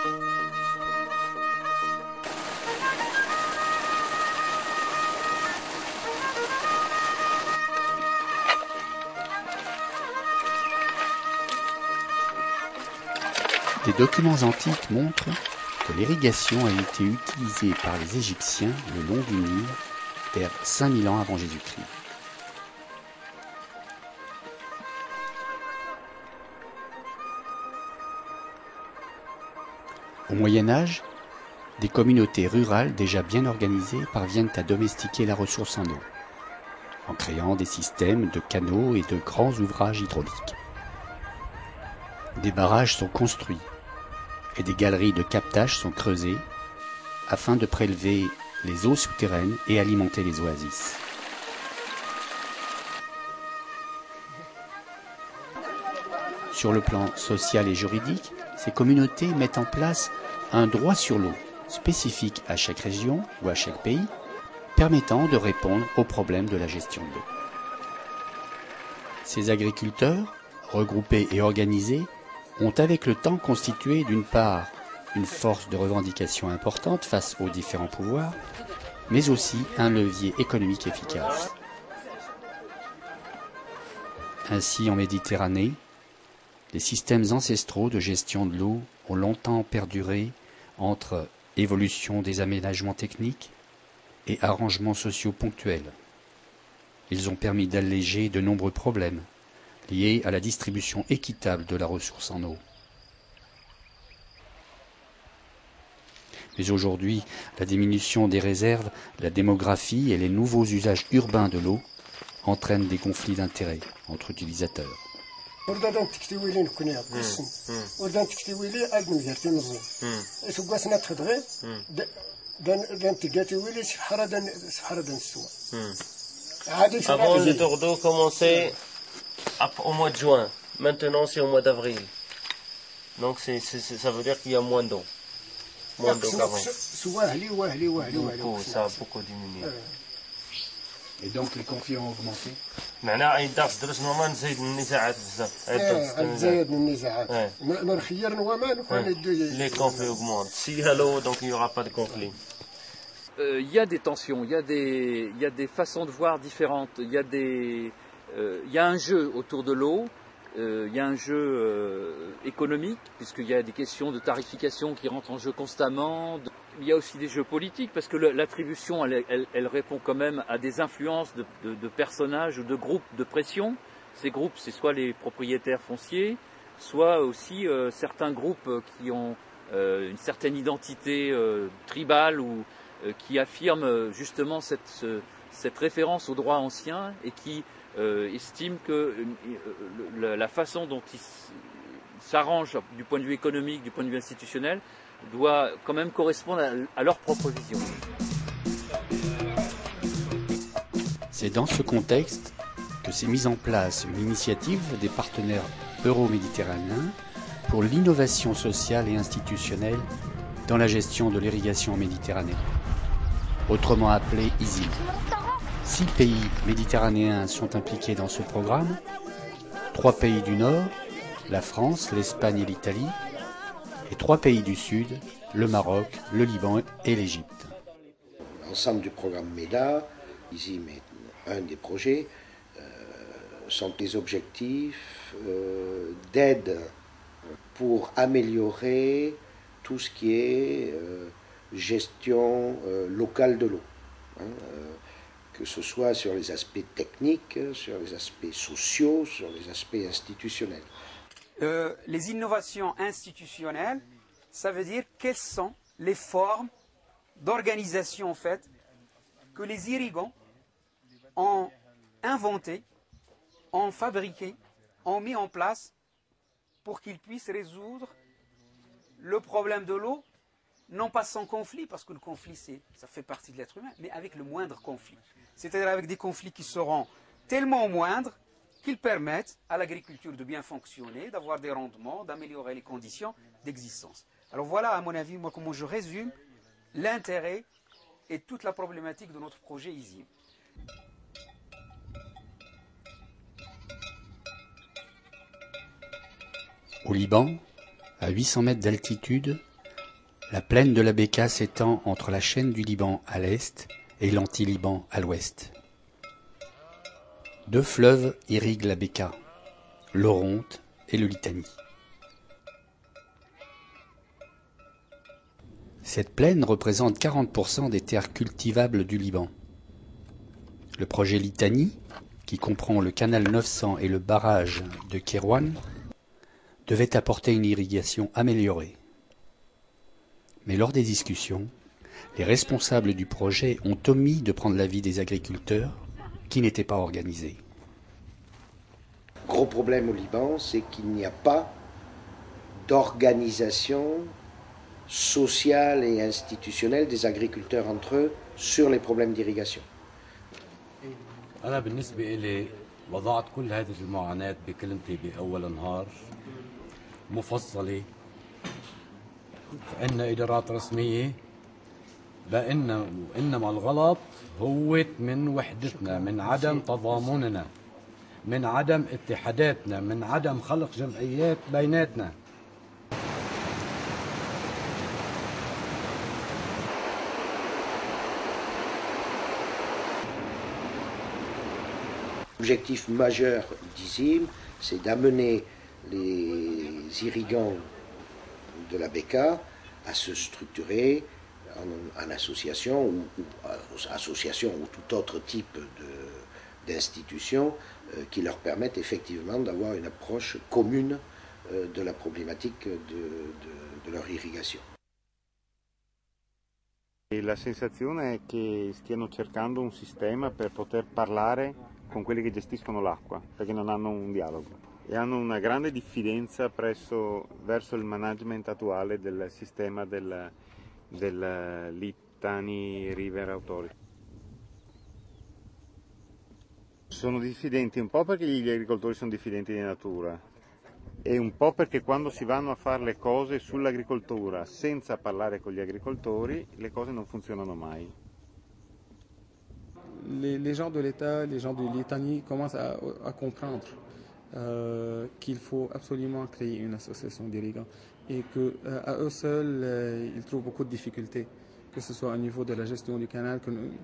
Des documents antiques montrent que l'irrigation a été utilisée par les Égyptiens le long du Nil vers 5000 ans avant Jésus-Christ. Au Moyen Âge, des communautés rurales déjà bien organisées parviennent à domestiquer la ressource en eau, en créant des systèmes de canaux et de grands ouvrages hydrauliques. Des barrages sont construits et des galeries de captage sont creusées afin de prélever les eaux souterraines et alimenter les oasis. Sur le plan social et juridique, ces communautés mettent en place un droit sur l'eau spécifique à chaque région ou à chaque pays, permettant de répondre aux problèmes de la gestion de l'eau. Ces agriculteurs, regroupés et organisés, ont avec le temps constitué d'une part une force de revendication importante face aux différents pouvoirs, mais aussi un levier économique efficace. Ainsi, en Méditerranée, les systèmes ancestraux de gestion de l'eau ont longtemps perduré entre évolution des aménagements techniques et arrangements sociaux ponctuels. Ils ont permis d'alléger de nombreux problèmes liés à la distribution équitable de la ressource en eau. Mais aujourd'hui, la diminution des réserves, la démographie et les nouveaux usages urbains de l'eau entraînent des conflits d'intérêts entre utilisateurs. Avant, le tour d'eau commençait au mois de juin. Maintenant, c'est au mois d'avril. Donc, ça veut dire qu'il y a moins d'eau. Moins d'eau qu'avant. Ça a beaucoup diminué. Et donc les conflits ont augmenté. Les conflits augmentent. S'il y a l'eau, donc il n'y aura pas de conflit. Il y a des tensions, il y a des façons de voir différentes. Il y a un jeu autour de l'eau. Il y a un jeu économique, puisqu'il y a des questions de tarification qui rentrent en jeu constamment. Il y a aussi des jeux politiques, parce que l'attribution, elle répond quand même à des influences de personnages ou de groupes de pression. Ces groupes, c'est soit les propriétaires fonciers, soit aussi certains groupes qui ont une certaine identité tribale ou qui affirment justement cette référence au droit ancien et qui estime que la façon dont ils s'arrangent du point de vue économique, du point de vue institutionnel, doit quand même correspondre à leur propre vision. C'est dans ce contexte que s'est mise en place une initiative des partenaires euro-méditerranéens pour l'innovation sociale et institutionnelle dans la gestion de l'irrigation en Méditerranée, autrement appelée ISIM. 6 pays méditerranéens sont impliqués dans ce programme, 3 pays du Nord, la France, l'Espagne et l'Italie, et 3 pays du Sud, le Maroc, le Liban et l'Égypte. L'ensemble du programme MEDA, ISIM est un des projets, sont des objectifs d'aide pour améliorer tout ce qui est gestion locale de l'eau. Que ce soit sur les aspects techniques, sur les aspects sociaux, sur les aspects institutionnels. Les innovations institutionnelles, ça veut dire quelles sont les formes d'organisation en fait que les irrigants ont inventées, ont fabriquées, ont mis en place pour qu'ils puissent résoudre le problème de l'eau, non pas sans conflit, parce que le conflit ça fait partie de l'être humain, mais avec le moindre conflit. C'est-à-dire avec des conflits qui seront tellement moindres qu'ils permettent à l'agriculture de bien fonctionner, d'avoir des rendements, d'améliorer les conditions d'existence. Alors voilà, à mon avis, moi, comment je résume l'intérêt et toute la problématique de notre projet ISIM. Au Liban, à 800 mètres d'altitude, La plaine de la Bekaa s'étend entre la chaîne du Liban à l'est et l'anti-Liban à l'ouest. Deux fleuves irriguent la Bekaa, l'Oronte et le Litani. Cette plaine représente 40% des terres cultivables du Liban. Le projet Litani, qui comprend le canal 900 et le barrage de Kairouan, devait apporter une irrigation améliorée. Mais lors des discussions, les responsables du projet ont omis de prendre l'avis des agriculteurs qui n'étaient pas organisés. Gros problème au Liban, c'est qu'il n'y a pas d'organisation sociale et institutionnelle des agriculteurs entre eux sur les problèmes d'irrigation. أنا بالنسبة إلي وضعت كل هذه المعاناة بكلمتي بأول نهار مفصلة فإن إدارات رسمية وإنما الغلط هو من وحدتنا من عدم تضامننا من عدم اتحاداتنا من عدم خلق جمعيات بيناتنا. L'objectif majeur d'ISIM, c'est d'amener les irrigants de la Bekaa à se structurer en association ou tout autre type d'institution qui leur permettent effectivement d'avoir une approche commune de la problématique de leur irrigation. E la sensazione è che stiano cercando un sistema per poter parlare con quelli che gestiscono l'acqua, perché non hanno un dialogo e hanno una grande diffidenza verso il management attuale del sistema del Litani River Authority. Sono diffidenti un po' perché gli agricoltori sono diffidenti di natura e un po' perché quando si vanno a fare le cose sull'agricoltura senza parlare con gli agricoltori, le cose non funzionano mai. Les gens de l'État, les gens du Litani commencent à comprendre qu'il faut absolument créer une association d'irrigants et qu'à eux seuls, ils trouvent beaucoup de difficultés, que ce soit au niveau de la gestion du canal,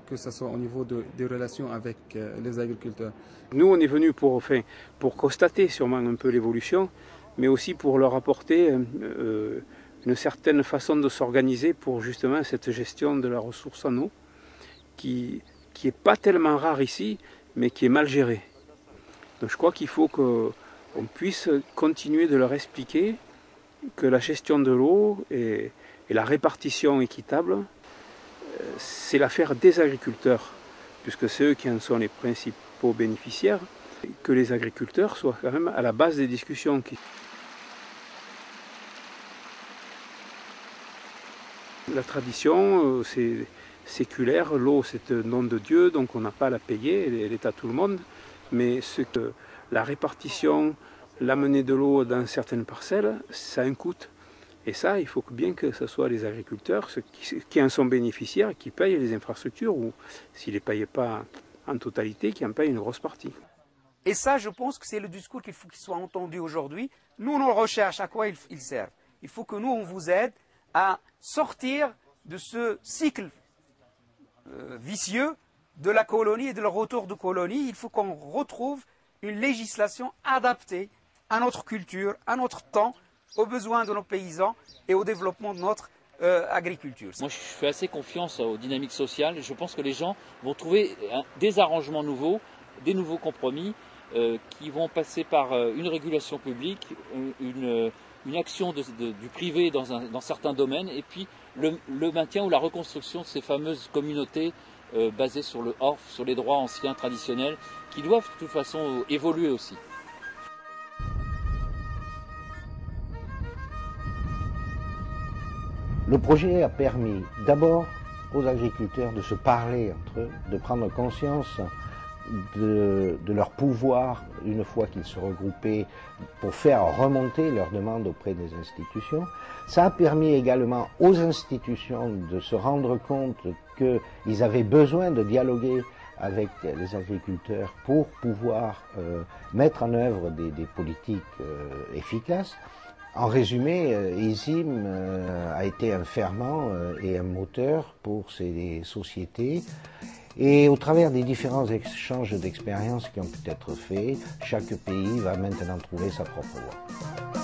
que ce soit au niveau des relations avec les agriculteurs. Nous, on est venus pour constater sûrement un peu l'évolution, mais aussi pour leur apporter une certaine façon de s'organiser pour justement cette gestion de la ressource en eau, qui n'est pas tellement rare ici, mais qui est mal gérée. Donc je crois qu'il faut qu'on puisse continuer de leur expliquer que la gestion de l'eau et la répartition équitable, c'est l'affaire des agriculteurs, puisque c'est eux qui en sont les principaux bénéficiaires, que les agriculteurs soient quand même à la base des discussions. La tradition, c'est séculaire, l'eau c'est un don de Dieu, donc on n'a pas à la payer, elle est à tout le monde, mais la répartition, l'amener de l'eau dans certaines parcelles, ça a un coût. Et ça, il faut bien que ce soit les agriculteurs, ceux qui en sont bénéficiaires, qui payent les infrastructures, ou s'ils ne les payent pas en totalité, qui en payent une grosse partie. Et ça, je pense que c'est le discours qu'il faut qu'il soit entendu aujourd'hui. Nous, nos recherches, à quoi ils servent? Il faut que nous, on vous aide à sortir de ce cycle vicieux de la colonie et de le retour de colonie. Il faut qu'on retrouve une législation adaptée à notre culture, à notre temps, aux besoins de nos paysans et au développement de notre agriculture. Moi, je fais assez confiance aux dynamiques sociales. Je pense que les gens vont trouver des arrangements nouveaux, des nouveaux compromis qui vont passer par une régulation publique, une action du privé dans certains domaines, et puis le maintien ou la reconstruction de ces fameuses communautés basées sur le Orf, sur les droits anciens traditionnels, qui doivent de toute façon évoluer aussi. Le projet a permis d'abord aux agriculteurs de se parler entre eux, de prendre conscience de leur pouvoir une fois qu'ils se regroupaient pour faire remonter leurs demandes auprès des institutions. Ça a permis également aux institutions de se rendre compte qu'ils avaient besoin de dialoguer avec les agriculteurs pour pouvoir mettre en œuvre des politiques efficaces. En résumé, ISIM a été un ferment et un moteur pour ces sociétés. Et au travers des différents échanges d'expériences qui ont pu être faits, chaque pays va maintenant trouver sa propre voie.